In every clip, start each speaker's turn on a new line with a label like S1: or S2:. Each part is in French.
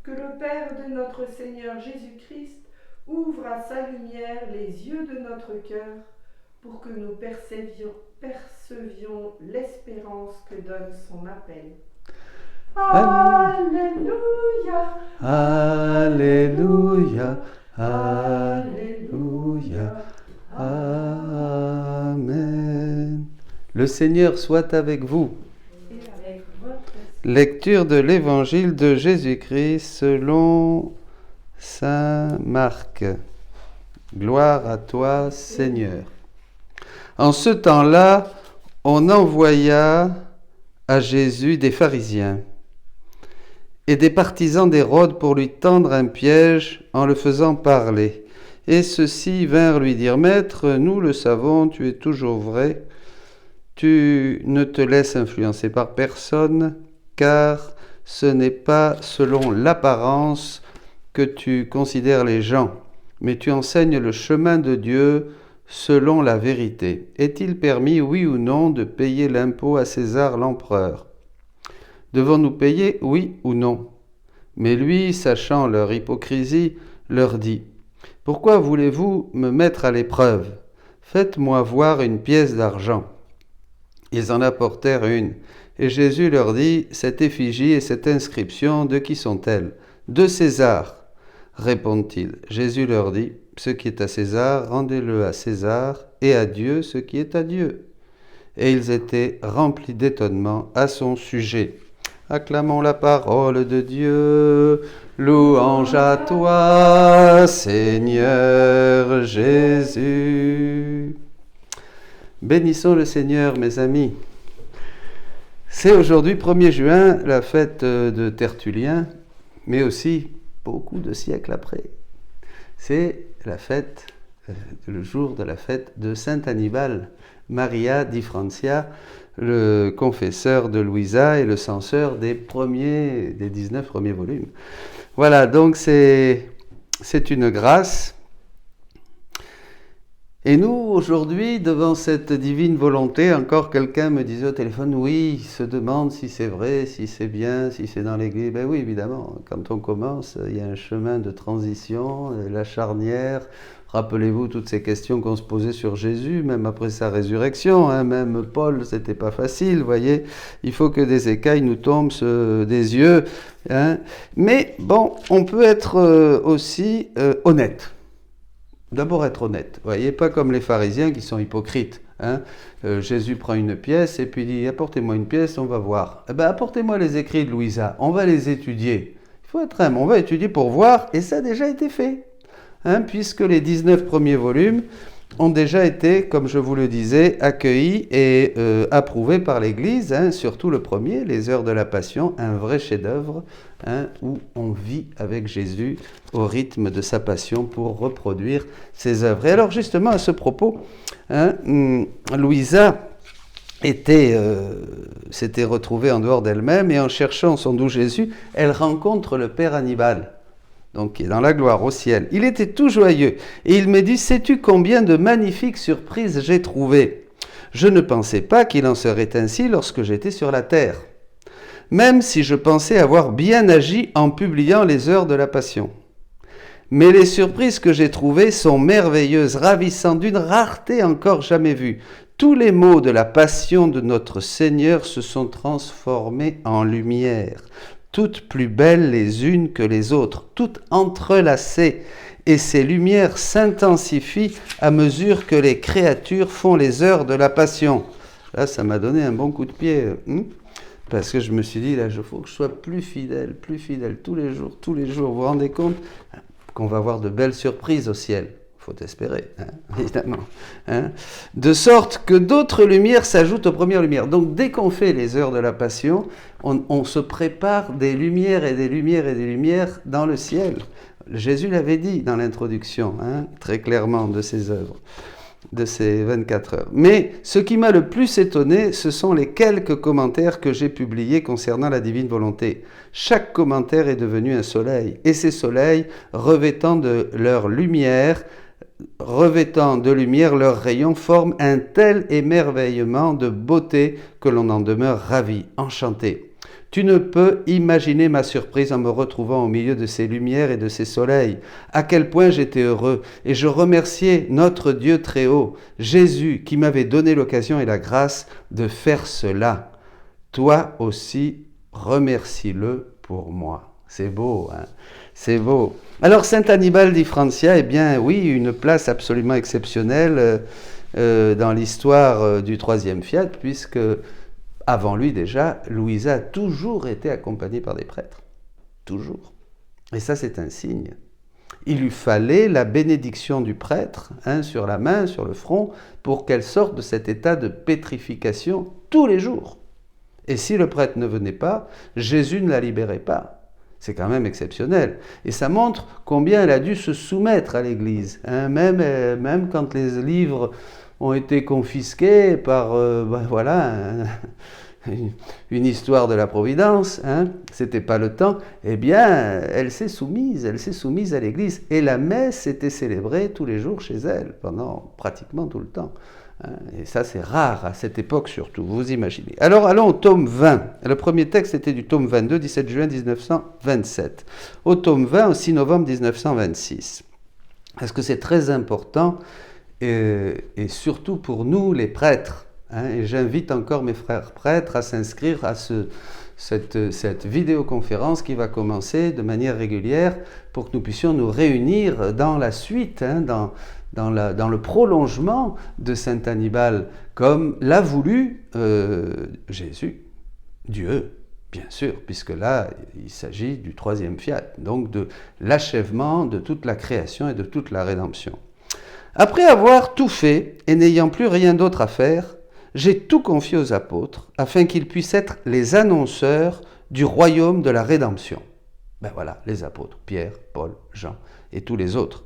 S1: que le Père de notre Seigneur Jésus-Christ ouvre à sa lumière les yeux de notre cœur pour que nous percevions l'espérance que donne son appel. Alléluia,
S2: Alléluia, Alléluia, Amen. Le Seigneur soit avec vous.
S1: Et avec votre
S2: Lecture de l'Évangile de Jésus-Christ selon Saint Marc. Gloire à toi, Seigneur. En ce temps-là, on envoya à Jésus des pharisiens et des partisans d'Hérode pour lui tendre un piège en le faisant parler. Et ceux-ci vinrent lui dire, « Maître, nous le savons, tu es toujours vrai, tu ne te laisses influencer par personne, car ce n'est pas selon l'apparence que tu considères les gens, mais tu enseignes le chemin de Dieu selon la vérité. Est-il permis, oui ou non, de payer l'impôt à César l'empereur ? Devons-nous payer, oui ou non ? Mais lui, sachant leur hypocrisie, leur dit, « Pourquoi voulez-vous me mettre à l'épreuve ? Faites-moi voir une pièce d'argent. » Ils en apportèrent une. Et Jésus leur dit, « Cette effigie et cette inscription, de qui sont-elles ? De César. » Répondent-ils. Jésus leur dit, « Ce qui est à César, rendez-le à César, et à Dieu ce qui est à Dieu. » Et ils étaient remplis d'étonnement à son sujet. Acclamons la parole de Dieu. Louange à toi, Seigneur Jésus. Bénissons le Seigneur, mes amis. C'est aujourd'hui, 1er juin, la fête de Tertullien, mais aussi beaucoup de siècles après. C'est la fête, le jour de la fête de Saint Annibal Maria di Francia, le confesseur de Louisa et le censeur des 19 premiers volumes. Voilà, donc c'est une grâce. Et nous, aujourd'hui, devant cette divine volonté, encore quelqu'un me disait au téléphone, oui, il se demande si c'est vrai, si c'est bien, si c'est dans l'église. Ben oui, évidemment, quand on commence, il y a un chemin de transition, la charnière. Rappelez-vous toutes ces questions qu'on se posait sur Jésus, même après sa résurrection, hein, même Paul, c'était pas facile, vous voyez. Il faut que des écailles nous tombent des yeux. Hein. Mais bon, on peut être aussi honnête. D'abord être honnête, vous voyez, pas comme les pharisiens qui sont hypocrites. Hein. Jésus prend une pièce et puis dit, apportez-moi une pièce, on va voir. Eh ben, apportez-moi les écrits de Louisa, on va les étudier. Il faut être humble, on va étudier pour voir, et ça a déjà été fait. Hein, puisque les 19 premiers volumes ont déjà été, comme je vous le disais, accueillis et approuvés par l'Église, hein, surtout le premier, les Heures de la Passion, un vrai chef-d'œuvre, hein, où on vit avec Jésus au rythme de sa passion pour reproduire ses œuvres. Et alors justement, à ce propos, hein, Louisa s'était retrouvée en dehors d'elle-même, et en cherchant son doux Jésus, elle rencontre le Père Annibal. Donc qui est dans la gloire au ciel. Il était tout joyeux, et il me dit, sais-tu combien de magnifiques surprises j'ai trouvées ? Je ne pensais pas qu'il en serait ainsi lorsque j'étais sur la terre, même si je pensais avoir bien agi en publiant les Heures de la Passion. Mais les surprises que j'ai trouvées sont merveilleuses, ravissantes, d'une rareté encore jamais vue. Tous les mots de la passion de notre Seigneur se sont transformés en lumière, toutes plus belles les unes que les autres, toutes entrelacées, et ces lumières s'intensifient à mesure que les créatures font les heures de la passion. Là, ça m'a donné un bon coup de pied, parce que je me suis dit, là, il faut que je sois plus fidèle, tous les jours. Vous vous rendez compte qu'on va avoir de belles surprises au ciel. Il faut espérer, hein, évidemment. Hein. De sorte que d'autres lumières s'ajoutent aux premières lumières. Donc, dès qu'on fait les heures de la Passion, on se prépare des lumières et des lumières et des lumières dans le ciel. Jésus l'avait dit dans l'introduction, hein, très clairement, de ses œuvres, de ces 24 heures. Mais ce qui m'a le plus étonné, ce sont les quelques commentaires que j'ai publiés concernant la divine volonté. Chaque commentaire est devenu un soleil, et ces soleils, revêtant de lumière leurs rayons, forment un tel émerveillement de beauté que l'on en demeure ravi, enchanté. Tu ne peux imaginer ma surprise en me retrouvant au milieu de ces lumières et de ces soleils. À quel point j'étais heureux, et je remerciais notre Dieu très haut, Jésus, qui m'avait donné l'occasion et la grâce de faire cela. Toi aussi, remercie-le pour moi. C'est beau, hein? C'est beau. Alors, Saint Annibal di Francia, eh bien, oui, une place absolument exceptionnelle dans l'histoire du troisième fiat, puisque, avant lui déjà, Louisa a toujours été accompagnée par des prêtres. Toujours. Et ça, c'est un signe. Il lui fallait la bénédiction du prêtre, sur la main, sur le front, pour qu'elle sorte de cet état de pétrification tous les jours. Et si le prêtre ne venait pas, Jésus ne la libérait pas. C'est quand même exceptionnel. Et ça montre combien elle a dû se soumettre à l'Église. Même quand les livres ont été confisqués par une histoire de la Providence, c'était pas le temps, eh bien, elle s'est soumise à l'Église. Et la messe était célébrée tous les jours chez elle, pendant pratiquement tout le temps. Et ça, c'est rare à cette époque surtout, vous imaginez. Alors, allons au tome 20. Le premier texte était du tome 22, 17 juin 1927. Au tome 20, au 6 novembre 1926. Parce que c'est très important, et surtout pour nous, les prêtres. Et j'invite encore mes frères prêtres à s'inscrire à cette vidéoconférence qui va commencer de manière régulière pour que nous puissions nous réunir dans la suite, dans le prolongement de Saint Annibal, comme l'a voulu Jésus, Dieu, bien sûr, puisque là, il s'agit du troisième fiat, donc de l'achèvement de toute la création et de toute la rédemption. Après avoir tout fait et n'ayant plus rien d'autre à faire, j'ai tout confié aux apôtres, afin qu'ils puissent être les annonceurs du royaume de la rédemption. Ben voilà, les apôtres, Pierre, Paul, Jean et tous les autres.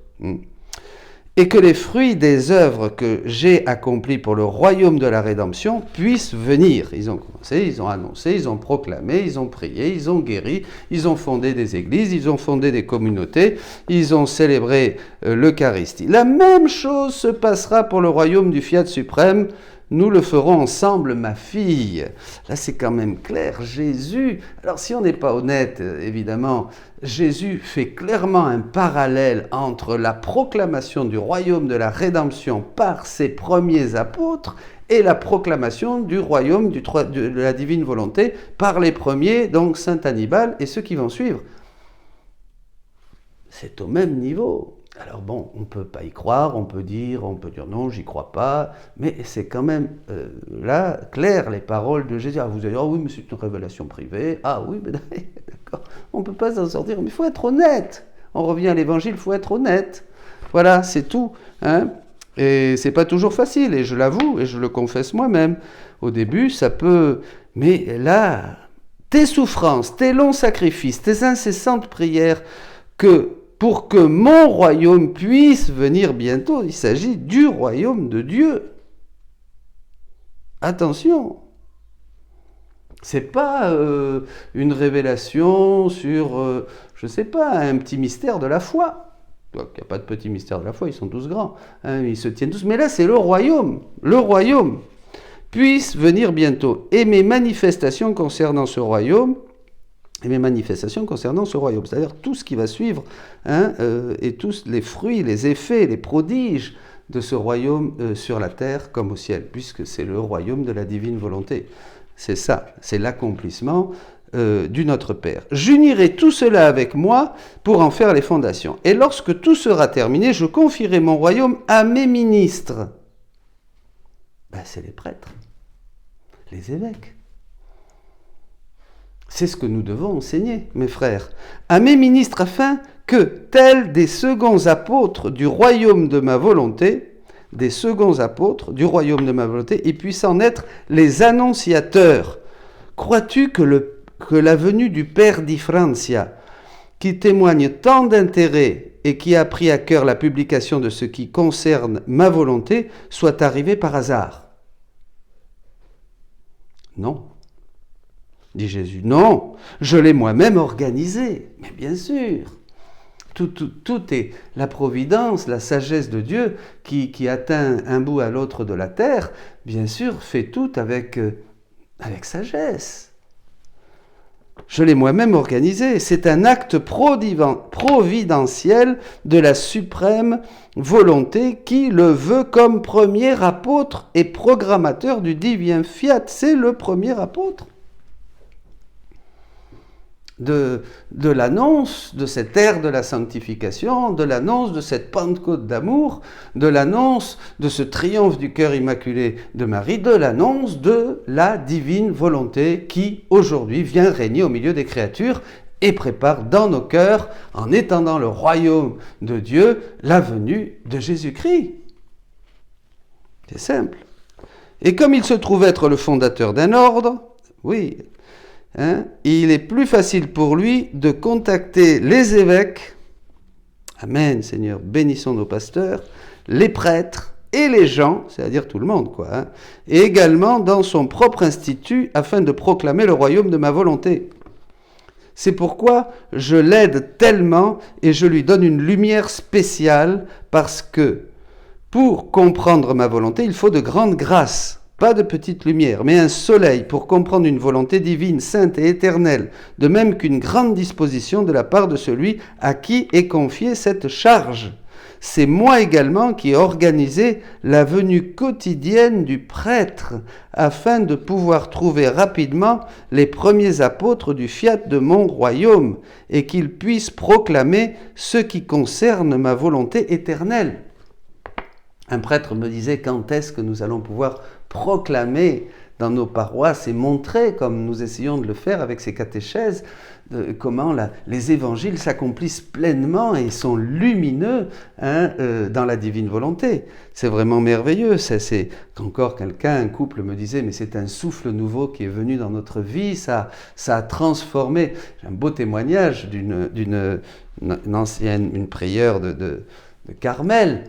S2: Et que les fruits des œuvres que j'ai accomplies pour le royaume de la rédemption puissent venir. Ils ont commencé, ils ont annoncé, ils ont proclamé, ils ont prié, ils ont guéri, ils ont fondé des églises, ils ont fondé des communautés, ils ont célébré l'Eucharistie. La même chose se passera pour le royaume du Fiat suprême. Nous le ferons ensemble, ma fille. Là, c'est quand même clair. Jésus, alors si on n'est pas honnête, évidemment, Jésus fait clairement un parallèle entre la proclamation du royaume de la rédemption par ses premiers apôtres et la proclamation du royaume de la divine volonté par les premiers, donc Saint Annibal et ceux qui vont suivre. C'est au même niveau. Alors bon, on ne peut pas y croire, on peut dire non, j'y crois pas, mais c'est quand même là clair les paroles de Jésus. Ah, vous allez dire, oui, mais c'est une révélation privée. Ah oui, mais d'accord, on ne peut pas s'en sortir, mais il faut être honnête. On revient à l'évangile, il faut être honnête. Voilà, c'est tout. Et c'est pas toujours facile, et je l'avoue, et je le confesse moi-même. Au début, ça peut... Mais là, tes souffrances, tes longs sacrifices, tes incessantes prières, pour que mon royaume puisse venir bientôt, il s'agit du royaume de Dieu. Attention, c'est pas une révélation sur, je sais pas, un petit mystère de la foi. Donc, il n'y a pas de petit mystère de la foi, ils sont tous grands, ils se tiennent tous. Mais là, c'est le royaume puisse venir bientôt. Et mes manifestations concernant ce royaume, c'est-à-dire tout ce qui va suivre, et tous les fruits, les effets, les prodiges de ce royaume sur la terre comme au ciel, puisque c'est le royaume de la divine volonté. C'est ça, c'est l'accomplissement du Notre Père. J'unirai tout cela avec moi pour en faire les fondations. Et lorsque tout sera terminé, je confierai mon royaume à mes ministres. C'est les prêtres, les évêques. C'est ce que nous devons enseigner, mes frères, à mes ministres, afin que, tels des seconds apôtres du royaume de ma volonté, ils puissent en être les annonciateurs. Crois-tu que la venue du Père di Francia, qui témoigne tant d'intérêt et qui a pris à cœur la publication de ce qui concerne ma volonté, soit arrivée par hasard? Non. Dit Jésus, non, je l'ai moi-même organisé. Mais bien sûr, tout est la providence, la sagesse de Dieu qui atteint un bout à l'autre de la terre, bien sûr, fait tout avec sagesse. Je l'ai moi-même organisé. C'est un acte providentiel de la suprême volonté qui le veut comme premier apôtre et programmateur du divin fiat. C'est le premier apôtre de l'annonce de cette ère de la sanctification, de l'annonce de cette Pentecôte d'amour, de l'annonce de ce triomphe du cœur immaculé de Marie, de l'annonce de la divine volonté qui aujourd'hui vient régner au milieu des créatures et prépare dans nos cœurs, en étendant le royaume de Dieu, la venue de Jésus-Christ. C'est simple. Et comme il se trouve être le fondateur d'un ordre, oui, il est plus facile pour lui de contacter les évêques, amen Seigneur, bénissons nos pasteurs, les prêtres et les gens, c'est-à-dire tout le monde, et également dans son propre institut afin de proclamer le royaume de ma volonté. C'est pourquoi je l'aide tellement et je lui donne une lumière spéciale parce que pour comprendre ma volonté, il faut de grandes grâces. Pas de petite lumière, mais un soleil pour comprendre une volonté divine, sainte et éternelle, de même qu'une grande disposition de la part de celui à qui est confiée cette charge. C'est moi également qui ai organisé la venue quotidienne du prêtre, afin de pouvoir trouver rapidement les premiers apôtres du fiat de mon royaume, et qu'ils puissent proclamer ce qui concerne ma volonté éternelle. Un prêtre me disait, quand est-ce que nous allons pouvoir proclamer dans nos paroisses et montrer, comme nous essayons de le faire avec ces catéchèses, comment les évangiles s'accomplissent pleinement et sont lumineux dans la divine volonté. C'est vraiment merveilleux. C'est encore un couple me disait, mais c'est un souffle nouveau qui est venu dans notre vie, ça a transformé. J'ai un beau témoignage d'une ancienne prieure de Carmel,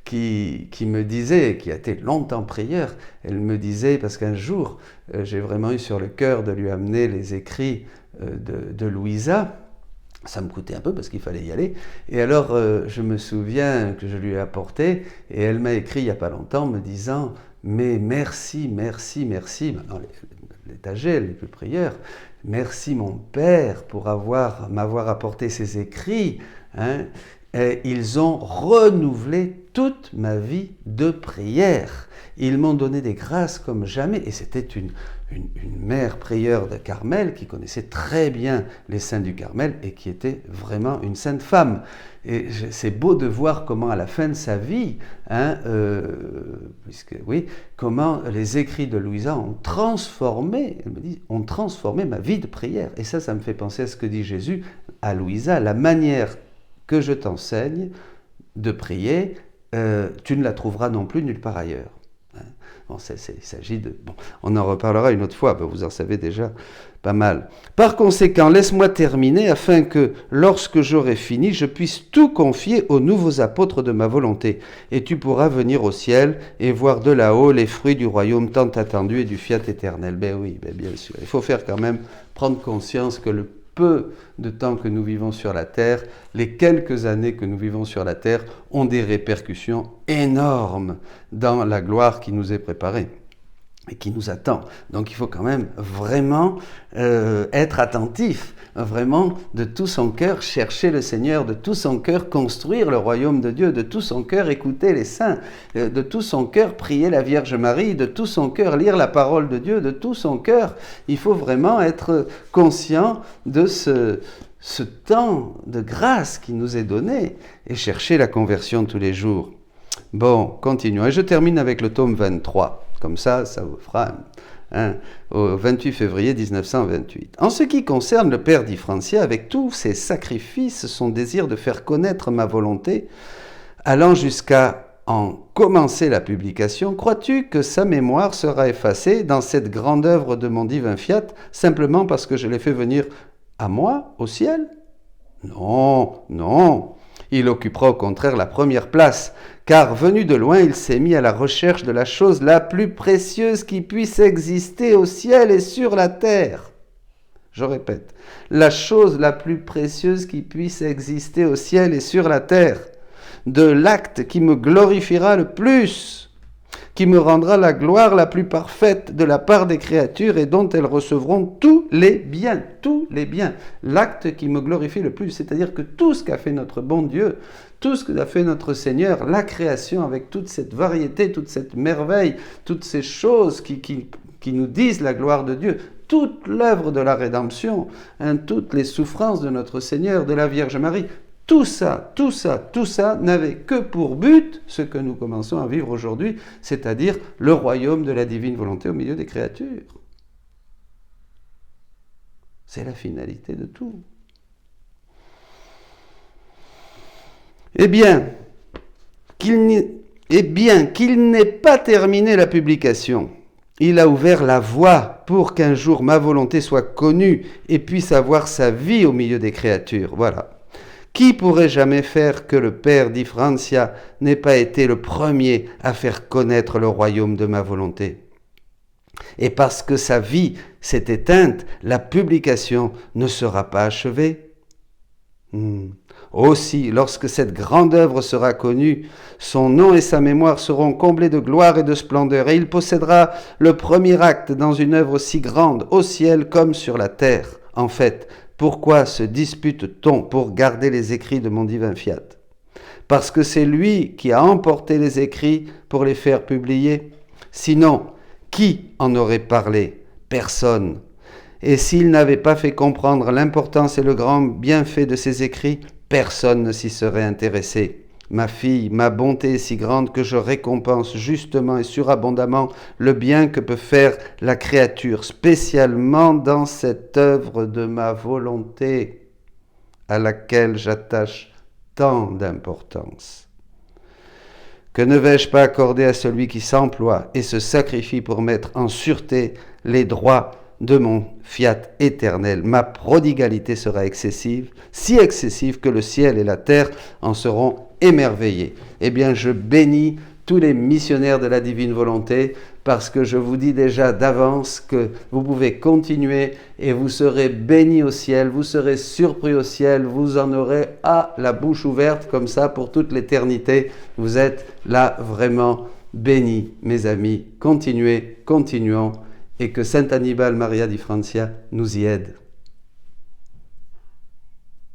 S2: qui me disait, qui a été longtemps prieure, elle me disait, parce qu'un jour, j'ai vraiment eu sur le cœur de lui amener les écrits de Louisa. Ça me coûtait un peu parce qu'il fallait y aller. Et alors, je me souviens que je lui ai apporté, et elle m'a écrit il n'y a pas longtemps me disant « Mais merci, merci, merci », maintenant elle est âgée, elle n'est plus prieure, « Merci mon Père pour m'avoir apporté ces écrits », Et ils ont renouvelé toute ma vie de prière. Ils m'ont donné des grâces comme jamais. Et c'était une mère prieure de Carmel qui connaissait très bien les saints du Carmel et qui était vraiment une sainte femme. Et c'est beau de voir comment à la fin de sa vie, comment les écrits de Louisa ont transformé, elle me dit, ont transformé ma vie de prière. Et ça me fait penser à ce que dit Jésus à Louisa, la manière que je t'enseigne de prier, tu ne la trouveras non plus nulle part ailleurs. Bon, il s'agit de... Bon, on en reparlera une autre fois, vous en savez déjà pas mal. Par conséquent, laisse-moi terminer afin que, lorsque j'aurai fini, je puisse tout confier aux nouveaux apôtres de ma volonté. Et tu pourras venir au ciel et voir de là-haut les fruits du royaume tant attendu et du fiat éternel. Oui, bien sûr. Il faut faire quand même prendre conscience que le peu de temps que nous vivons sur la terre, les quelques années que nous vivons sur la terre, ont des répercussions énormes dans la gloire qui nous est préparée et qui nous attend. Donc il faut quand même vraiment être attentif, vraiment de tout son cœur chercher le Seigneur, de tout son cœur construire le royaume de Dieu, de tout son cœur écouter les saints, de tout son cœur prier la Vierge Marie, de tout son cœur lire la parole de Dieu, de tout son cœur. Il faut vraiment être conscient de ce temps de grâce qui nous est donné et chercher la conversion tous les jours. Bon, continuons. Et je termine avec le tome 23. Comme ça vous fera au 28 février 1928. En ce qui concerne le Père Di Francia, avec tous ses sacrifices, son désir de faire connaître ma volonté, allant jusqu'à en commencer la publication, crois-tu que sa mémoire sera effacée dans cette grande œuvre de mon divin fiat, simplement parce que je l'ai fait venir à moi, au ciel? Non. Il occupera au contraire la première place, car venu de loin, il s'est mis à la recherche de la chose la plus précieuse qui puisse exister au ciel et sur la terre. Je répète, la chose la plus précieuse qui puisse exister au ciel et sur la terre, de l'acte qui me glorifiera le plus. qui me rendra la gloire la plus parfaite de la part des créatures et dont elles recevront tous les biens, l'acte qui me glorifie le plus, c'est-à-dire que tout ce qu'a fait notre bon Dieu, tout ce qu'a fait notre Seigneur, la création avec toute cette variété, toute cette merveille, toutes ces choses qui nous disent la gloire de Dieu, toute l'œuvre de la rédemption, toutes les souffrances de notre Seigneur, de la Vierge Marie, tout ça n'avait que pour but ce que nous commençons à vivre aujourd'hui, c'est-à-dire le royaume de la divine volonté au milieu des créatures. C'est la finalité de tout. Eh bien, qu'il n'ait pas terminé la publication, il a ouvert la voie pour qu'un jour ma volonté soit connue et puisse avoir sa vie au milieu des créatures. Voilà. Qui pourrait jamais faire que le Père di Francia n'ait pas été le premier à faire connaître le royaume de ma volonté? Et parce que sa vie s'est éteinte, la publication ne sera pas achevée. Aussi, lorsque cette grande œuvre sera connue, son nom et sa mémoire seront comblés de gloire et de splendeur, et il possédera le premier acte dans une œuvre si grande, au ciel comme sur la terre. En fait, pourquoi se dispute-t-on pour garder les écrits de mon divin fiat? Parce que c'est lui qui a emporté les écrits pour les faire publier. Sinon, qui en aurait parlé? Personne. Et s'il n'avait pas fait comprendre l'importance et le grand bienfait de ces écrits, personne ne s'y serait intéressé. Ma fille, ma bonté est si grande que je récompense justement et surabondamment le bien que peut faire la créature, spécialement dans cette œuvre de ma volonté, à laquelle j'attache tant d'importance. Que ne vais-je pas accorder à celui qui s'emploie et se sacrifie pour mettre en sûreté les droits de mon fiat éternel? Ma prodigalité sera excessive, si excessive que le ciel et la terre en seront émerveillés. Eh bien, je bénis tous les missionnaires de la divine volonté, parce que je vous dis déjà d'avance que vous pouvez continuer et vous serez bénis au ciel, vous serez surpris au ciel, vous en aurez à la bouche ouverte comme ça pour toute l'éternité. Vous êtes là vraiment bénis, mes amis. Continuez, continuons, et que Saint Annibale Maria di Francia nous y aide.